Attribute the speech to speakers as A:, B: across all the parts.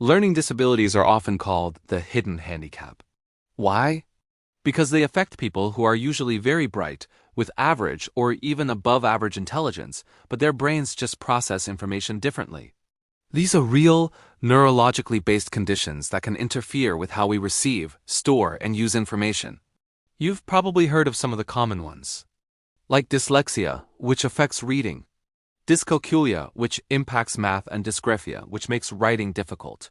A: Learning disabilities are often called the hidden handicap. Why? Because they affect people who are usually very bright, with average or even above average intelligence, but their brains just process information differently. These are real, neurologically based conditions that can interfere with how we receive, store, and use information. You've probably heard of some of the common ones, like dyslexia, which affects reading, dyscalculia, which impacts math, and dysgraphia, which makes writing difficult.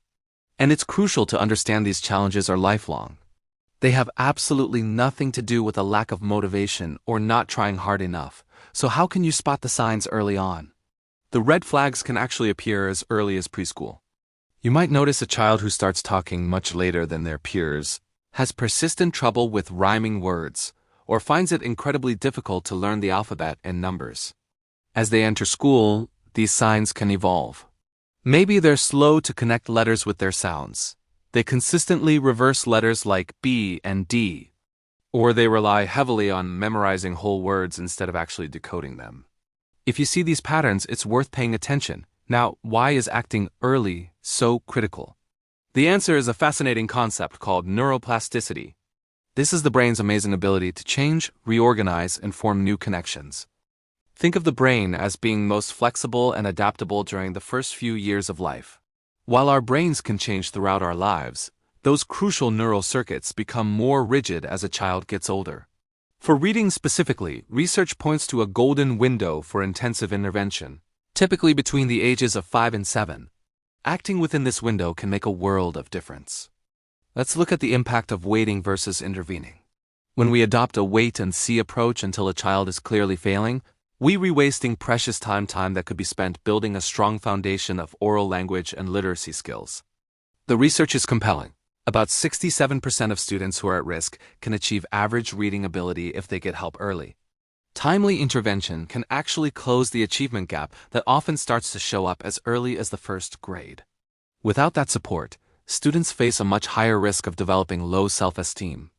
A: And it's crucial to understand these challenges are lifelong. They have absolutely nothing to do with a lack of motivation or not trying hard enough. So how can you spot the signs early on? The red flags can actually appear as early as preschool. You might notice a child who starts talking much later than their peers, has persistent trouble with rhyming words, or finds it incredibly difficult to learn the alphabet and numbers. As they enter school, these signs can evolve. Maybe they're slow to connect letters with their sounds. They consistently reverse letters like B and D, or they rely heavily on memorizing whole words instead of actually decoding them. If you see these patterns, it's worth paying attention. Now, why is acting early so critical? The answer is a fascinating concept called neuroplasticity. This is the brain's amazing ability to change, reorganize, and form new connections. Think of the brain as being most flexible and adaptable during the first few years of life. While our brains can change throughout our lives, those crucial neural circuits become more rigid as a child gets older. For reading specifically, research points to a golden window for intensive intervention, typically between the ages of 5 and 7. Acting within this window can make a world of difference. Let's look at the impact of waiting versus intervening. When we adopt a wait-and-see approach until a child is clearly failing, we're wasting precious time that could be spent building a strong foundation of oral language and literacy skills. The research is compelling. About 67% of students who are at risk can achieve average reading ability if they get help early. Timely intervention can actually close the achievement gap that often starts to show up as early as the first grade. Without that support, students face a much higher risk of developing low self-esteem,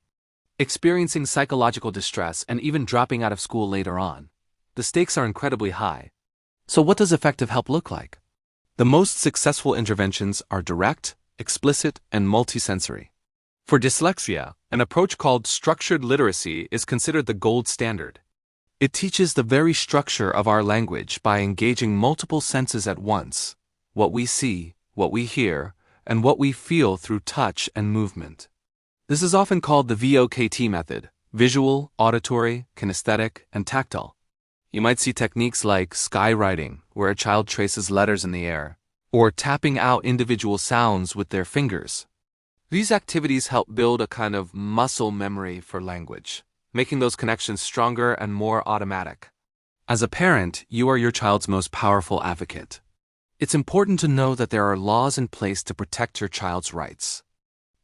A: experiencing psychological distress, and even dropping out of school later on. The stakes are incredibly high. So what does effective help look like? The most successful interventions are direct, explicit, and multisensory. For dyslexia, an approach called structured literacy is considered the gold standard. It teaches the very structure of our language by engaging multiple senses at once: what we see, what we hear, and what we feel through touch and movement. This is often called the VOKT method: visual, auditory, kinesthetic, and tactile. You might see techniques like skywriting, where a child traces letters in the air, or tapping out individual sounds with their fingers. These activities help build a kind of muscle memory for language, making those connections stronger and more automatic. As a parent, you are your child's most powerful advocate. It's important to know that there are laws in place to protect your child's rights.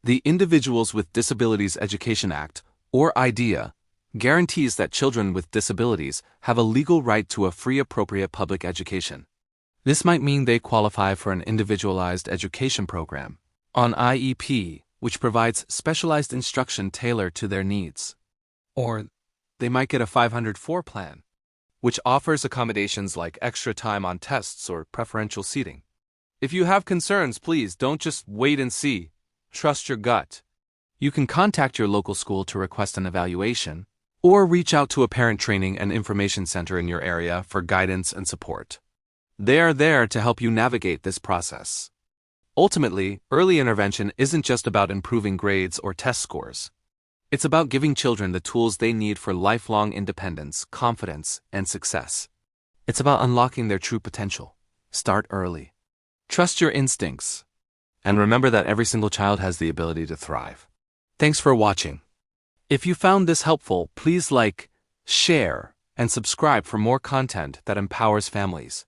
A: The Individuals with Disabilities Education Act, or IDEA, guarantees that children with disabilities have a legal right to a free, appropriate public education. This might mean they qualify for an individualized education program, an IEP, which provides specialized instruction tailored to their needs. Or they might get a 504 plan, which offers accommodations like extra time on tests or preferential seating. If you have concerns, please don't just wait and see. Trust your gut. You can contact your local school to request an evaluation, or reach out to a parent training and information center in your area for guidance and support. They are there to help you navigate this process. Ultimately, early intervention isn't just about improving grades or test scores. It's about giving children the tools they need for lifelong independence, confidence, and success. It's about unlocking their true potential. Start early. Trust your instincts. And remember that every single child has the ability to thrive. Thanks for watching. If you found this helpful, please like, share, and subscribe for more content that empowers families.